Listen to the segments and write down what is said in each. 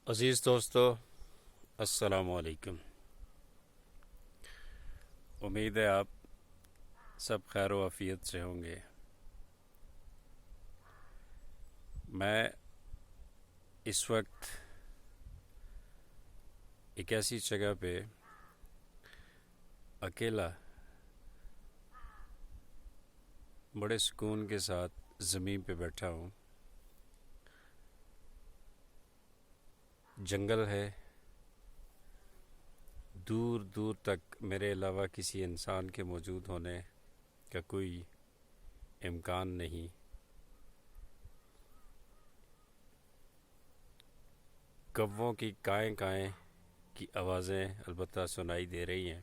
عزیز دوستو، السلام علیکم۔ امید ہے آپ سب خیر و عافیت سے ہوں گے۔ میں اس وقت ایک ایسی جگہ پہ اکیلا بڑے سکون کے ساتھ زمین پہ بیٹھا ہوں۔ جنگل ہے، دور دور تک میرے علاوہ کسی انسان کے موجود ہونے کا کوئی امکان نہیں۔ کووں کی کائیں کائیں کی آوازیں البتہ سنائی دے رہی ہیں،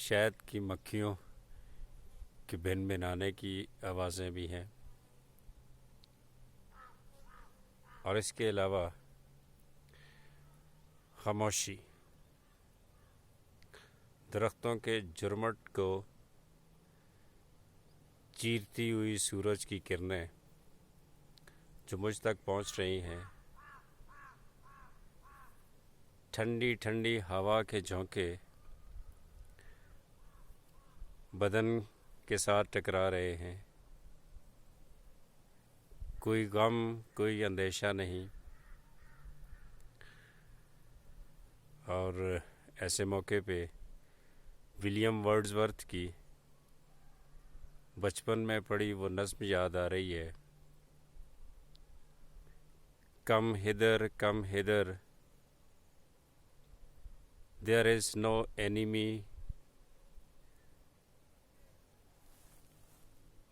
شہد کی مکھیوں کے بن بنانے کی آوازیں بھی ہیں، اور اس کے علاوہ خاموشی، درختوں کے جھرمٹ کو چیرتی ہوئی سورج کی کرنیں جو مجھ تک پہنچ رہی ہیں، ٹھنڈی ٹھنڈی ہوا کے جھونکے بدن کے ساتھ ٹکرا رہے ہیں۔ کوئی غم، کوئی اندیشہ نہیں، اور ایسے موقع پہ ولیم ورڈزورتھ کی بچپن میں پڑھی وہ نظم یاد آ رہی ہے، کم ہدر there is no enemy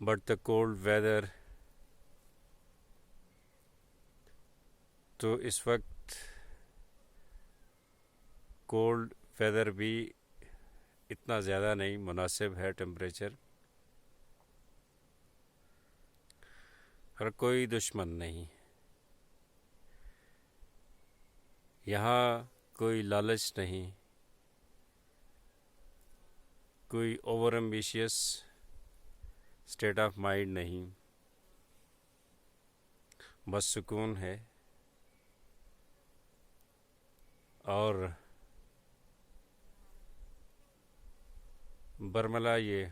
but the cold weather۔ تو اس وقت کولڈ ویدر بھی اتنا زیادہ نہیں، مناسب ہے ٹمپریچر، اور کوئی دشمن نہیں یہاں، کوئی لالچ نہیں، کوئی over ambitious state of mind نہیں، بس سکون ہے۔ اور برملا یہ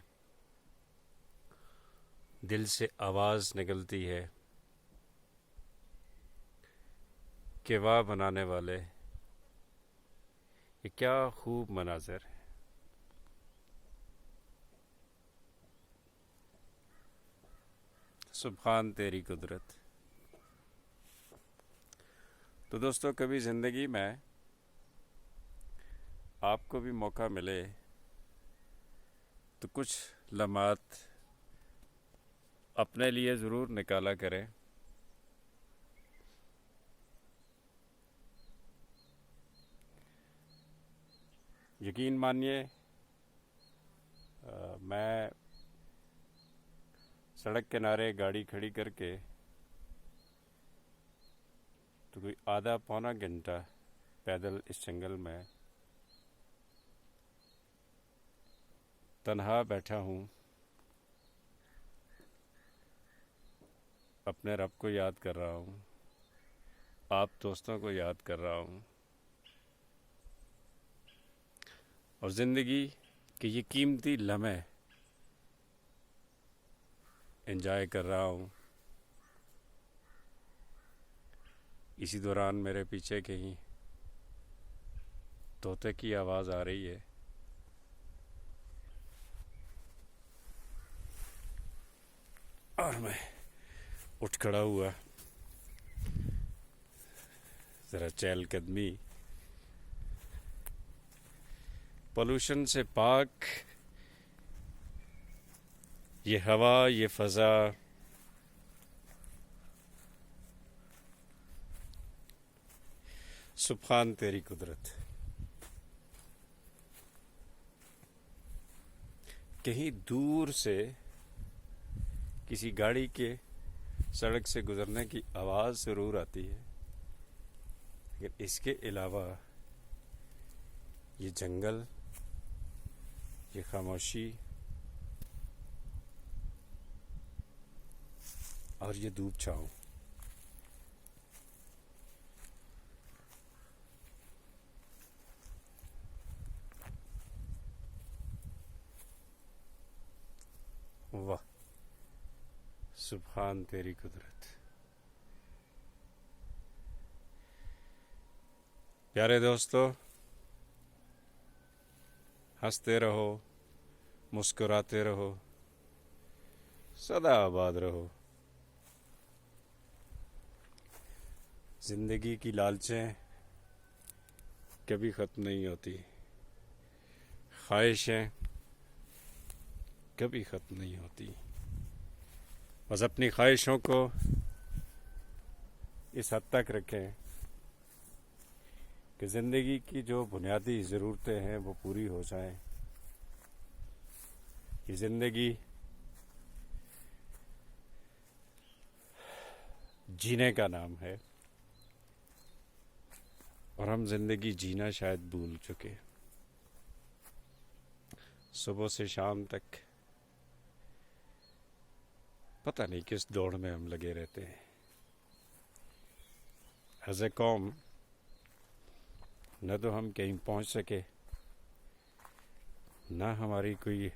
دل سے آواز نکلتی ہے کہ واہ بنانے والے، یہ کیا خوب مناظر ہے۔ سبحان تیری قدرت۔ تو دوستو، کبھی زندگی میں آپ کو بھی موقع ملے تو کچھ لمحات اپنے لیے ضرور نکالا کریں۔ یقین مانیے، میں سڑک کنارے گاڑی کھڑی کر کے تو کوئی آدھا پونا گھنٹہ پیدل اس جنگل میں تنہا بیٹھا ہوں، اپنے رب کو یاد کر رہا ہوں، آپ دوستوں کو یاد کر رہا ہوں، اور زندگی کے یہ قیمتی لمحے انجوائے کر رہا ہوں۔ اسی دوران میرے پیچھے کہیں طوطے کی آواز آ رہی ہے، اور میں اٹھ کھڑا ہوا، ذرا چہل قدمی، پولوشن سے پاک یہ ہوا، یہ فضا، سبحان تیری قدرت۔ کہیں دور سے کسی گاڑی کے سڑک سے گزرنے کی آواز ضرور آتی ہے، لیکن اس کے علاوہ یہ جنگل، یہ خاموشی اور یہ دھوپ چھاؤں، سبحان تیری قدرت. پیارے دوستو، ہنستے رہو، مسکراتے رہو، سدا آباد رہو. زندگی کی لالچیں کبھی ختم نہیں ہوتی، خواہشیں کبھی ختم نہیں ہوتی. بس اپنی خواہشوں کو اس حد تک رکھیں کہ زندگی کی جو بنیادی ضرورتیں ہیں وہ پوری ہو جائیں. یہ زندگی جینے کا نام ہے، اور ہم زندگی جینا شاید بھول چکے. صبح سے شام تک پتہ نہیں کس دوڑ میں ہم لگے رہتے ہیں. ایز اے قوم نہ تو ہم کہیں پہنچ سکے، نہ ہماری کوئی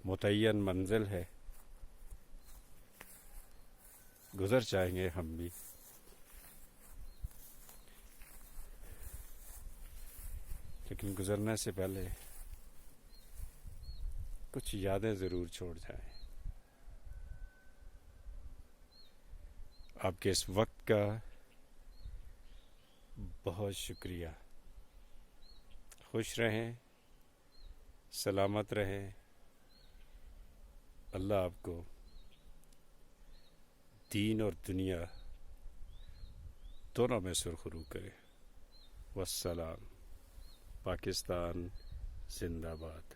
متعین منزل ہے. گزر جائیں گے ہم بھی، لیکن گزرنے سے پہلے کچھ یادیں ضرور چھوڑ جائیں. آپ کے اس وقت کا بہت شکریہ. خوش رہیں، سلامت رہیں. اللہ آپ کو دین اور دنیا دونوں میں سرخرو کرے. والسلام. پاکستان زندہ باد.